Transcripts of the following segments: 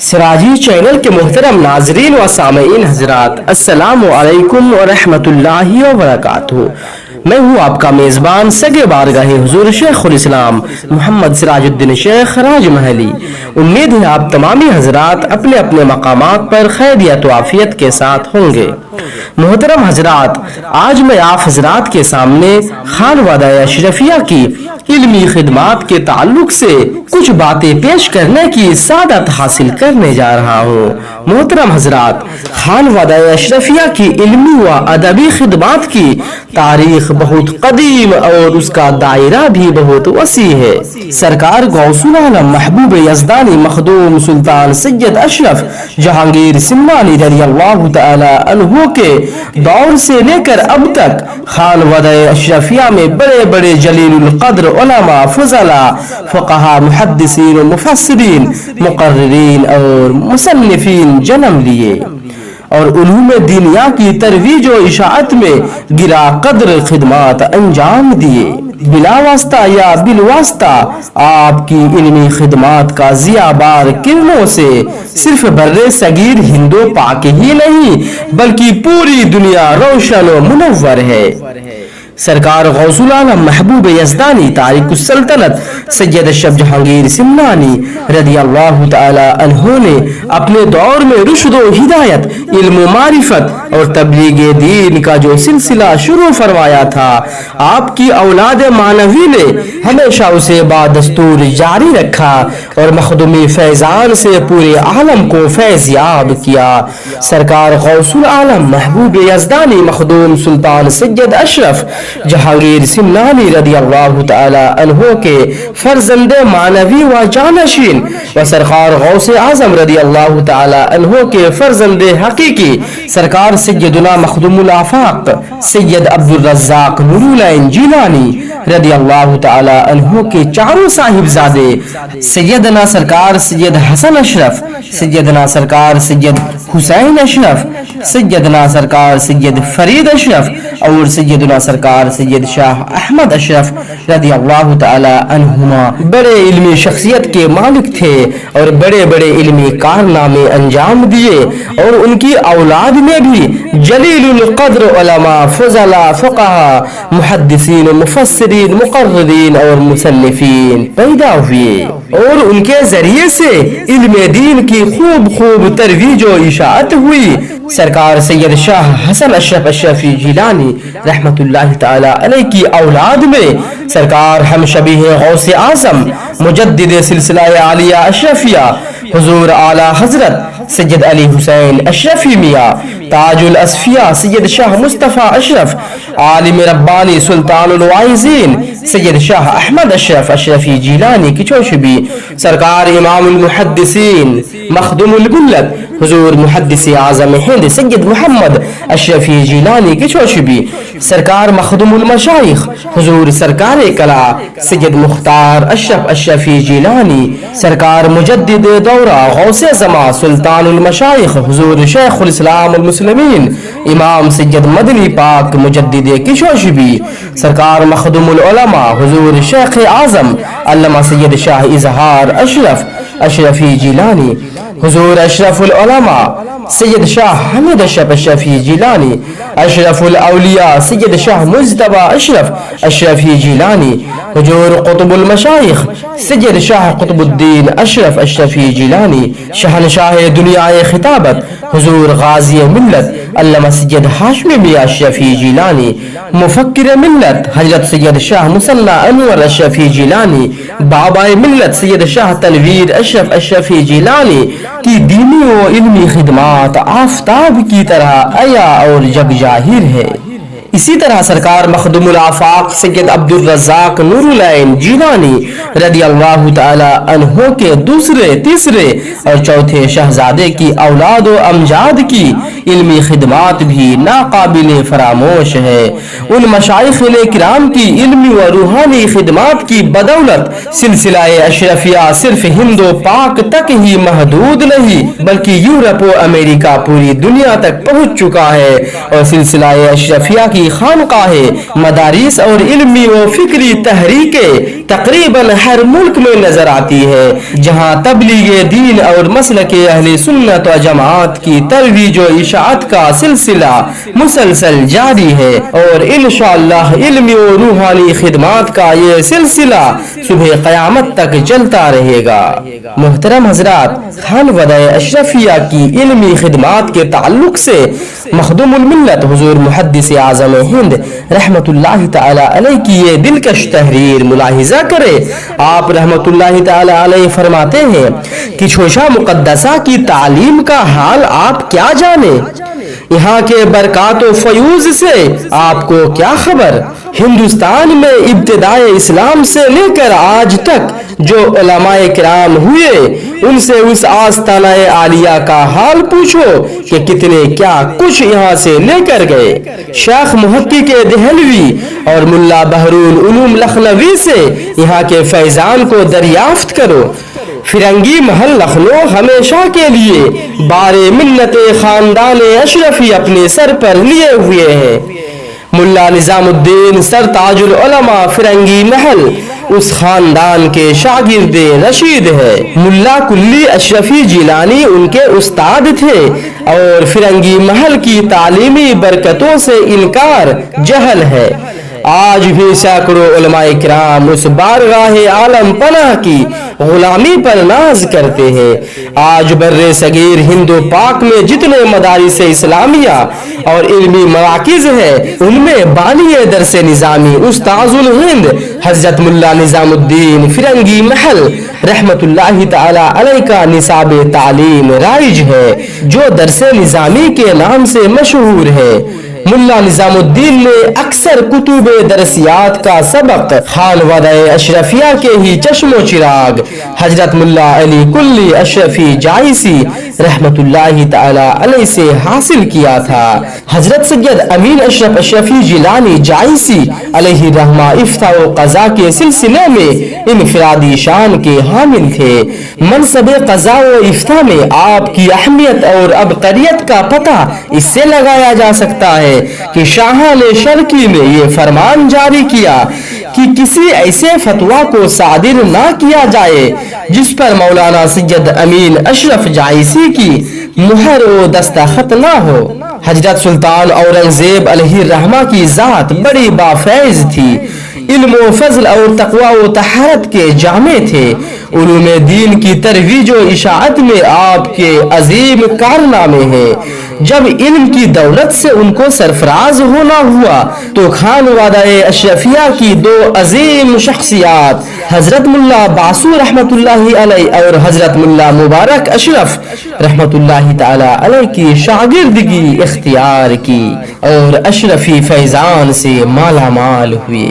سراجی channel کے محترم ناظرین و سامعین حضرات، السلام علیکم ورحمۃ اللہ وبرکاتہ۔ میں ہوں آپ کا میزبان سگے بارگاہ حضور شیخ الاسلام محمد سراج الدین شیخ راج محلی۔ امید ہے آپ تمامی حضرات اپنے اپنے مقامات پر خیریت و عافیت کے ساتھ ہوں گے۔ محترم حضرات، آج میں آپ حضرات کے سامنے خانوادہ اشرفیہ کی علمی خدمات کے تعلق سے کچھ باتیں پیش کرنے کی سعادت حاصل کرنے جا رہا ہوں۔ محترم حضرات، خانوادہ اشرفیہ کی علمی و ادبی خدمات کی تاریخ بہت قدیم اور اس کا دائرہ بھی بہت وسیع ہے۔ سرکار غوث العالم محبوب یزدانی مخدوم سلطان سید اشرف جہانگیر سمنانی رضی اللہ تعالی عنہ کے دور سے لے کر اب تک خانوادہ اشرفیہ میں بڑے بڑے جلیل القدر علماء، فضلاء، فقہاء، محدثین و مفسرین، مقررین اور مصنفین جنم لیے اور علوم دینیا کی ترویج و اشاعت میں گرا قدر خدمات انجام دیے۔ بلا واسطہ یا بالواسطہ آپ کی علمی خدمات کا ضیاء بار کرنوں سے صرف بر صغیر ہند و پاک ہی نہیں بلکہ پوری دنیا روشن و منور ہے۔ سرکار غوث العالم محبوب یزدانی تارک السلطنت سید اشرف جہانگیر سمنانی رضی اللہ تعالی عنہ نے اپنے دور میں رشد و ہدایت، علم و معرفت اور تبلیغ دین کا جو سلسلہ شروع فرمایا تھا، آپ کی اولاد معنوی نے ہمیشہ اسے بادستور جاری رکھا اور مخدومی فیضان سے پورے عالم کو فیض یاب کیا۔ سرکار غوث العالم محبوب یزدانی مخدوم سلطان سید اشرف جہانگیر سمنانی رضی اللہ تعالی عنہ کے فرزند معنوی و جانشین و سرکار غوث اعظم رضی اللہ تعالی عنہ کے فرزند حقیقی سرکار سیدنا مخدوم الآفاق سید عبدالرزاق نور العین جیلانی رضی اللہ تعالی عنہ کے چاروں صاحبزادے سیدنا سرکار سید حسن اشرف، سیدنا سرکار سید حسین اشرف، سیدنا سرکار سید فرید اشرف اور سیدنا سرکار سید شاہ احمد اشرف رضی اللہ تعالی عنہما بڑے علمی شخصیت کے مالک تھے اور بڑے بڑے علمی کارنامے انجام دیے، اور ان کی اولاد میں بھی جلیل القدر علماء، فضلاء، فقہاء، محدثین، مفسرین، مقررین اور مصنفین پیدا ہوئے، اور ان کے ذریعے سے علم دین کی خوب ترویج و اشاعت ہوئی۔ سرکار سید شاہ حسن اشرف اشرفی جیلانی رحمت اللہ تعالی علیہ کی اولاد میں سرکار ہم شبیہ غوث اعظم مجدد سلسلہ عالیہ اشرفیہ حضور اعلی حضرت سید علی حسین اشرفی میاں، تاج الاصفیاء سید شاہ مصطفیٰ اشرف، عالم ربانی سلطان الواعظین سید شاہ احمد اشرف اشرفی جیلانی کی چوشبی، سرکار امام المحدثین مخدوم الملت حضور محدث اعظم ہند سید محمد اشرفی جیلانی کی چوشبی، سرکار مخدوم المشائخ حضور سرکار کلا سید مختار اشرف اشرفی جیلانی، سرکار مجدد دورہ غوث زمان سلطان المشائخ حضور شیخ الاسلام المسلمین امام سید مدنی پاک مجدد کی چوشبی، سرکار مخدوم العلماء حضور شیخ اعظم علامہ سید شاہ اظہار اشرف اشرفی جیلانی، حضور اشرف العلماء سید شاہ حمید اشرف اشرفی جیلانی، اشرف الاولیاء سید شاہ مجتبی اشرف اشرفی جیلانی، حضور قطب المشائخ سید شاہ قطب الدین اشرف اشرفی جیلانی، شہنشاہ دنیا خطابت حضور غازی ملت علامہ سید ہاشمی میاں اشرفی جیلانی، مفکر ملت حضرت سید شاہ مصنع انور اشرفی جیلانی، بابا ملت سید شاہ تنویر اشرف اشرفی جیلانی کی دینی و علمی خدمات آفتاب کی طرح عیا اور جگ ظاہر ہے۔ اسی طرح سرکار مخدوم الآفاق سید عبدالرزاق نور العین جیلانی رضی اللہ تعالی عنہ کے دوسرے، تیسرے اور چوتھے شہزادے کی اولاد و امجاد کی علمی خدمات بھی ناقابل فراموش ہے۔ ان مشائخ کرام کی علمی و روحانی خدمات کی بدولت سلسلہ اشرفیہ صرف ہند و پاک تک ہی محدود نہیں بلکہ یورپ و امریکہ پوری دنیا تک پہنچ چکا ہے، اور سلسلہ اشرفیہ کی خانقاہیں، مدارس اور علمی و فکری تحریکیں تقریباً ہر ملک میں نظر آتی ہے جہاں تبلیغ دین اور مسلک اہل سنت و جماعت کی ترویج و اشاعت کا سلسلہ مسلسل جاری ہے، اور انشاءاللہ علمی و روحانی خدمات کا یہ سلسلہ صبح قیامت تک چلتا رہے گا۔ محترم حضرات، خانوادہ اشرفیہ کی علمی خدمات کے تعلق سے مخدوم الملت حضور محدث اعظم ہند رحمت اللہ تعالی علیہ کی یہ دلکش تحریر ملاحظہ کرے۔ آپ رحمت اللہ تعالی علیہ فرماتے ہیں کہ چھوشا مقدسہ کی تعلیم کا حال آپ کیا جانے، یہاں کے برکات و فیوز سے آپ کو کیا خبر۔ ہندوستان میں ابتدائے اسلام سے لے کر آج تک جو علماء کرام ہوئے ان سے اس آستانہ عالیہ کا حال پوچھو کہ کتنے کیا کچھ یہاں سے لے کر گئے۔ شیخ محقق دہلوی اور ملا بحرالعلوم لکھنوی سے یہاں کے فیضان کو دریافت کرو۔ فرنگی محل لکھنؤ ہمیشہ کے لیے بار منت خاندان اشرفی اپنے سر پر لیے ہوئے ہیں۔ ملا نظام الدین سر تاج العلماء فرنگی محل اس خاندان کے شاگرد رشید ہے۔ ملا کلی اشرفی جیلانی ان کے استاد تھے، اور فرنگی محل کی تعلیمی برکتوں سے انکار جہل ہے۔ آج بھی سینکڑوں علماء کرام اس بارگاہ عالم پناہ کی غلامی پر ناز کرتے ہیں۔ آج بر صغیر ہند و پاک میں جتنے مدارس اسلامیہ اور علمی مراکز ہیں ان میں بانی درس نظامی استاذ الہند حضرت ملا نظام الدین فرنگی محل رحمت اللہ تعالی علیہ کا نصاب تعلیم رائج ہے، جو درس نظامی کے نام سے مشہور ہے۔ ملا نظام الدین نے اکثر کتب درسیات کا سبق خانوادہ اشرفیہ کے ہی چشم و چراغ حضرت ملا علی کلی اشرفی جائسی رحمت اللہ تعالی علیہ سے حاصل کیا تھا۔ حضرت سید امین اشرف اشرفی جیلانی جائسی علیہ رحمہ افتاء و قضاء کے سلسلے میں انفرادی شان کے حامل تھے۔ منصب قضاء و افتاء میں آپ کی اہمیت اور عبقریت کا پتہ اس سے لگایا جا سکتا ہے کہ شاہان شرقی نے یہ فرمان جاری کیا کہ کسی ایسے فتویٰ کو صادر نہ کیا جائے جس پر مولانا سید امین اشرف جائسی کی مہر و دستخط نہ ہو۔ حضرت سلطان اورنگزیب علیہ الرحمہ کی ذات بڑی بافیض تھی، علم و فضل اور تقوی و طہارت کے جامع تھے۔ علوم دین کی ترویج و اشاعت میں آپ کے عظیم کارنامے ہیں۔ جب علم کی دولت سے ان کو سرفراز ہونا ہوا تو خانوادہ اشرفیہ کی دو عظیم شخصیات حضرت ملا باسو رحمت اللہ علیہ اور حضرت ملا مبارک اشرف رحمت اللہ تعالی علیہ کی شاگردگی اختیار کی اور اشرفی فیضان سے مالا مال ہوئے۔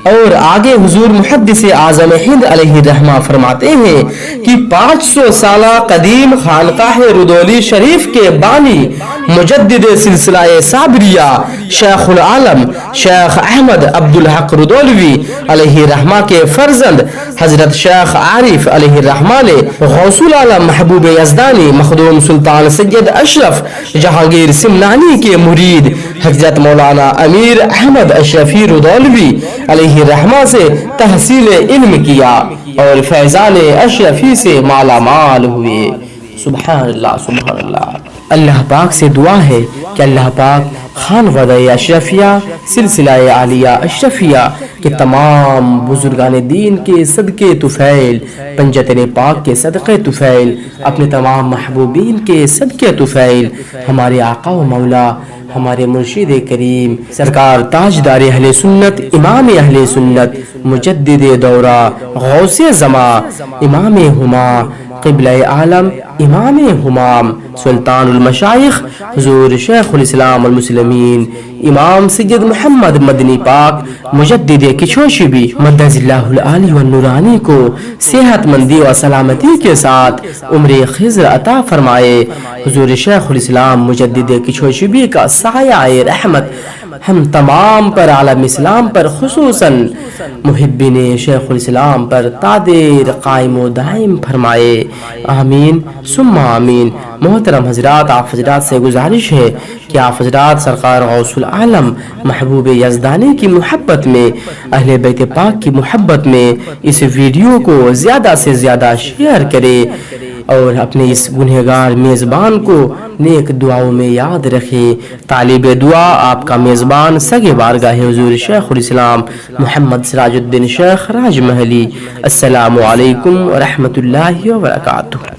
اور آگے حضور محدث اعظم ہند علیہ الرحمہ فرماتے ہیں کہ 500 سالہ قدیم خانقاہ ردولی شریف کے بانی مجدد سلسلہ صابریہ شیخ العالم شیخ احمد عبدالحق ردولوی علیہ الرحمہ کے فرزند حضرت شیخ عارف علیہ الرحمہ نے غوث العالم محبوب یزدانی مخدوم سلطان سید اشرف جہانگیر سمنانی کے مرید حضرت مولانا امیر احمد اشرفی ردولوی علیہ الرحمہ سے تحصیل علم کیا اور فیضان اشرفی سے مالا مال ہوئے۔ سبحان اللہ سبحان اللہ۔ اللہ پاک سے دعا ہے کہ اللہ پاک خانوادہ اشرفیہ سلسلہ عالیہ اشرفیہ کے تمام بزرگان دین کے صدقے طفیل، پنجتن پاک کے صدقے طفیل، اپنے تمام محبوبین کے صدقے طفیل، ہمارے آقا و مولا ہمارے مرشد کریم سرکار تاجدار اہل سنت امام اہل سنت مجدد دورہ غوث زماں امام ہما قبلہ عالم امام همام سلطان المشائخ حضور شیخ الاسلام المسلمین امام سید محمد مدنی پاک مجدد کچھوشبی مدد اللہ العالی والنورانی کو صحت مندی و سلامتی کے ساتھ عمر خضر عطا فرمائے۔ حضور شیخ الاسلام مجدد کچھوشبی کا سایہ رحمت ہم تمام پر، عالم اسلام پر، خصوصاً محبین شیخ الاسلام پر تادیر قائم و دائم فرمائے، آمین ثم آمین۔ محترم حضرات، آپ حضرات سے گزارش ہے کہ آپ حضرات سرکار غوث العالم محبوب یزدانی کی محبت میں، اہل بیت پاک کی محبت میں اس ویڈیو کو زیادہ سے زیادہ شیئر کرے اور اپنے اس گنہگار میزبان کو نیک دعاؤں میں یاد رکھے۔ طالب دعا آپ کا میزبان سگے بارگاہ حضور شیخ الاسلام محمد سراج الدین شیخ راج محلی۔ السلام علیکم ورحمۃ اللہ وبرکاتہ۔